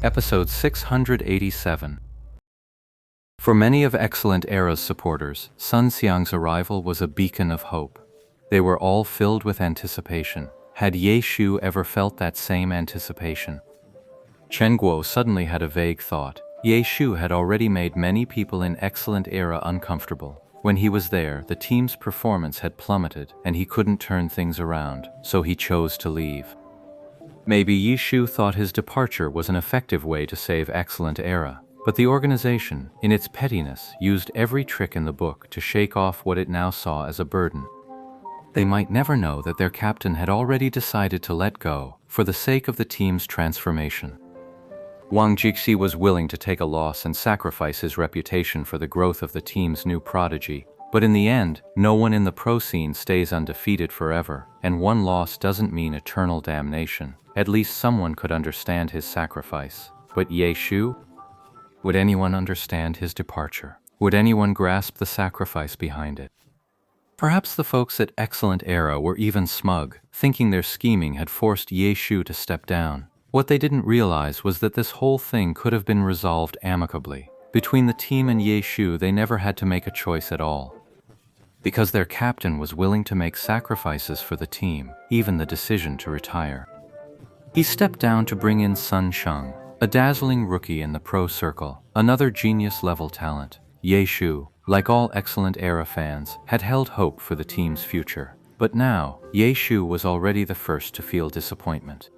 Episode 687. For many of Excellent Era's supporters, Sun Xiang's arrival was a beacon of hope. They were all filled with anticipation. Had Ye Shu ever felt that same anticipation? Chen Guo suddenly had a vague thought. Ye Shu had already made many people in Excellent Era uncomfortable. When he was there, the team's performance had plummeted, and he couldn't turn things around, so he chose to leave. Maybe Ye Shu thought his departure was an effective way to save Excellent Era, but the organization, in its pettiness, used every trick in the book to shake off what it now saw as a burden. They might never know that their captain had already decided to let go for the sake of the team's transformation. Wang Jixi was willing to take a loss and sacrifice his reputation for the growth of the team's new prodigy, but in the end, no one in the pro scene stays undefeated forever, and one loss doesn't mean eternal damnation. At least someone could understand his sacrifice. But Ye Shu? Would anyone understand his departure? Would anyone grasp the sacrifice behind it? Perhaps the folks at Excellent Era were even smug, thinking their scheming had forced Ye Shu to step down. What they didn't realize was that this whole thing could have been resolved amicably. Between the team and Ye Shu, they never had to make a choice at all. Because their captain was willing to make sacrifices for the team, even the decision to retire. He stepped down to bring in Sun Sheng, a dazzling rookie in the pro circle, another genius-level talent. Ye Shu, like all Excellent Era fans, had held hope for the team's future. But now, Ye Shu was already the first to feel disappointment.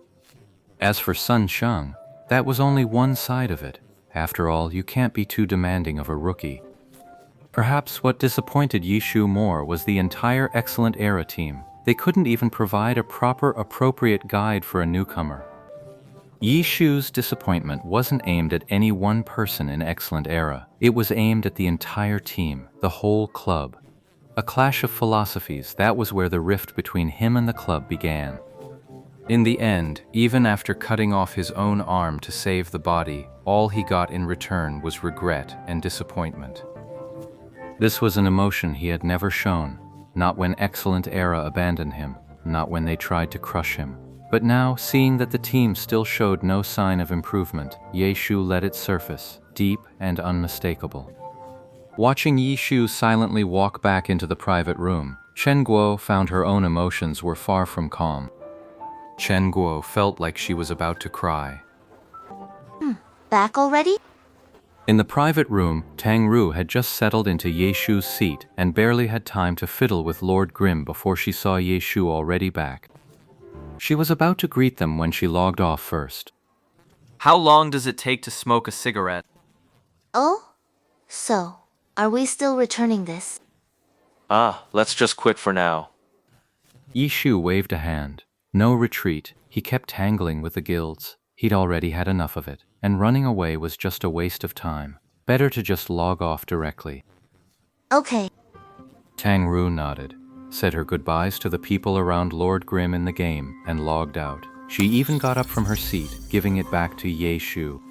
As for Sun Sheng, that was only one side of it. After all, you can't be too demanding of a rookie. Perhaps what disappointed Ye Shu more was the entire Excellent Era team. They couldn't even provide a proper, appropriate guide for a newcomer. Ye Shu's disappointment wasn't aimed at any one person in Excellent Era. It was aimed at the entire team, the whole club. A clash of philosophies, that was where the rift between him and the club began. In the end, even after cutting off his own arm to save the body, all he got in return was regret and disappointment. This was an emotion he had never shown, not when Excellent Era abandoned him, not when they tried to crush him. But now, seeing that the team still showed no sign of improvement, Ye Shu let it surface, deep and unmistakable. Watching Ye Shu silently walk back into the private room, Chen Guo found her own emotions were far from calm. Chen Guo felt like she was about to cry. Back already? In the private room, Tang Ru had just settled into Ye Shu's seat and barely had time to fiddle with Lord Grimm before she saw Ye Shu already back. She was about to greet them when she logged off first. How long does it take to smoke a cigarette? Oh? So, are we still returning this? Let's just quit for now. Ye Shu waved a hand. No retreat. He kept tangling with the guilds. He'd already had enough of it, and running away was just a waste of time. Better to just log off directly. Okay. Tang Ru nodded, said her goodbyes to the people around Lord Grimm in the game, and logged out. She even got up from her seat, giving it back to Ye Shu.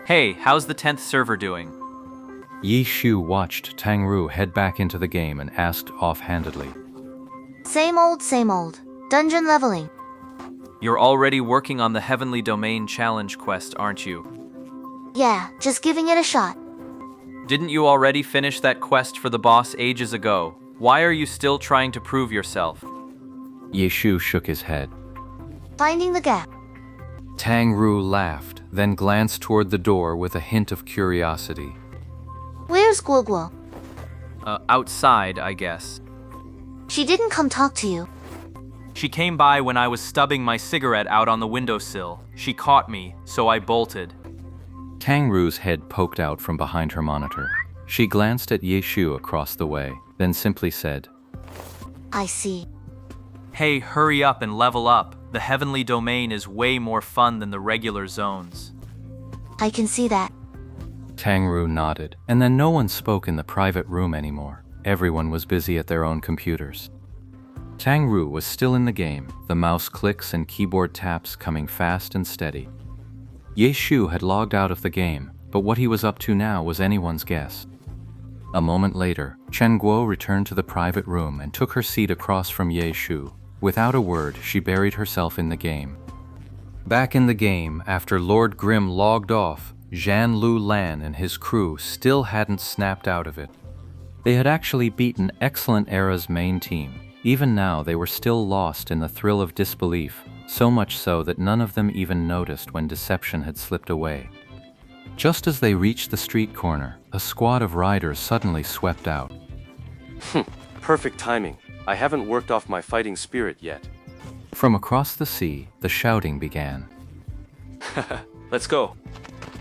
Hey, how's the 10th server doing? Ye Shu watched Tang Ru head back into the game and asked offhandedly. Same old. Dungeon leveling. You're already working on the Heavenly Domain Challenge quest, aren't you? Yeah, just giving it a shot. Didn't you already finish that quest for the boss ages ago? Why are you still trying to prove yourself? Ye Shu shook his head. Finding the gap. Tang Ru laughed, then glanced toward the door with a hint of curiosity. Where's Guo? Outside, I guess. She didn't come talk to you. She came by when I was stubbing my cigarette out on the windowsill. She caught me, so I bolted. Tang Ru's head poked out from behind her monitor. She glanced at Ye Shu across the way, then simply said, I see. Hey, hurry up and level up. The Heavenly Domain is way more fun than the regular zones. I can see that. Tang Ru nodded, and then no one spoke in the private room anymore. Everyone was busy at their own computers. Tang Ru was still in the game, the mouse clicks and keyboard taps coming fast and steady. Ye Shu had logged out of the game, but what he was up to now was anyone's guess. A moment later, Chen Guo returned to the private room and took her seat across from Ye Shu. Without a word, she buried herself in the game. Back in the game, after Lord Grimm logged off, Zhan Lu Lan and his crew still hadn't snapped out of it. They had actually beaten Excellent Era's main team. Even now, they were still lost in the thrill of disbelief, so much so that none of them even noticed when deception had slipped away. Just as they reached the street corner, a squad of riders suddenly swept out. Perfect timing. I haven't worked off my fighting spirit yet. From across the sea, the shouting began. Let's go.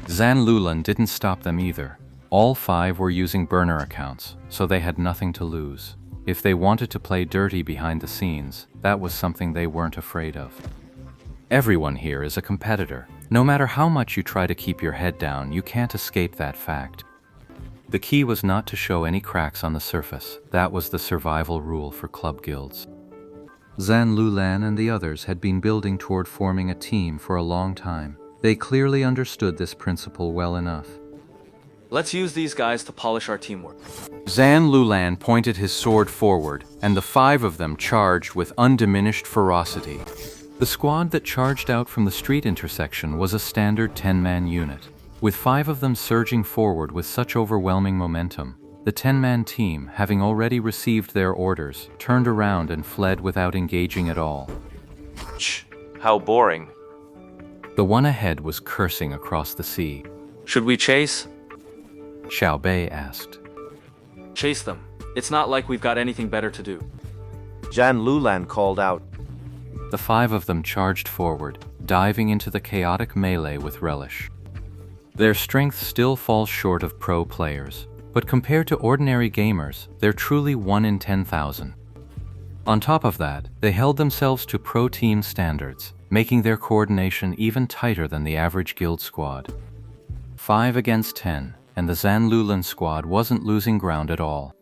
Zhan Lulan didn't stop them either. All 5 were using burner accounts, so they had nothing to lose. If they wanted to play dirty behind the scenes, that was something they weren't afraid of. Everyone here is a competitor. No matter how much you try to keep your head down, you can't escape that fact. The key was not to show any cracks on the surface. That was the survival rule for club guilds. Zhan Lulan and the others had been building toward forming a team for a long time. They clearly understood this principle well enough. Let's use these guys to polish our teamwork. Zhan Lulan pointed his sword forward, and the 5 of them charged with undiminished ferocity. The squad that charged out from the street intersection was a standard 10-man unit. With 5 of them surging forward with such overwhelming momentum, the 10-man team, having already received their orders, turned around and fled without engaging at all. Shh, how boring. The one ahead was cursing across the sea. Should we chase? Xiao Bei asked. Chase them. It's not like we've got anything better to do. Zhan Lulan called out. The 5 of them charged forward, diving into the chaotic melee with relish. Their strength still falls short of pro players, but compared to ordinary gamers, they're truly 1 in 10,000. On top of that, they held themselves to pro team standards, making their coordination even tighter than the average guild squad. 5 against 10, and the Zhan Lulan squad wasn't losing ground at all.